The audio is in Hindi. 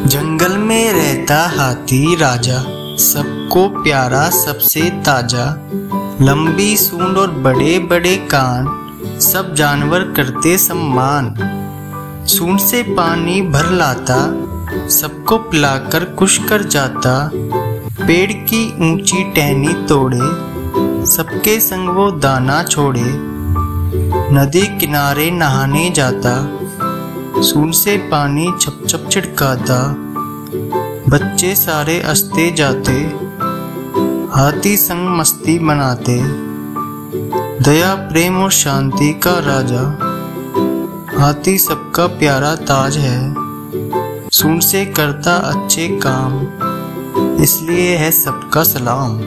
जंगल में रहता हाथी राजा, सबको प्यारा सबसे ताजा। लंबी सूंड और बड़े बड़े कान, सब जानवर करते सम्मान। सूंड से पानी भर लाता, सबको पिलाकर खुश कर जाता। पेड़ की ऊंची टहनी तोड़े, सबके संग वो दाना छोड़े। नदी किनारे नहाने जाता, सूंड से पानी छप छप छिड़काता। बच्चे सारे हंसते जाते, हाथी संग मस्ती मनाते। दया प्रेम और शांति का राजा, हाथी सबका प्यारा ताज है। सूंड से करता अच्छे काम, इसलिए है सबका सलाम।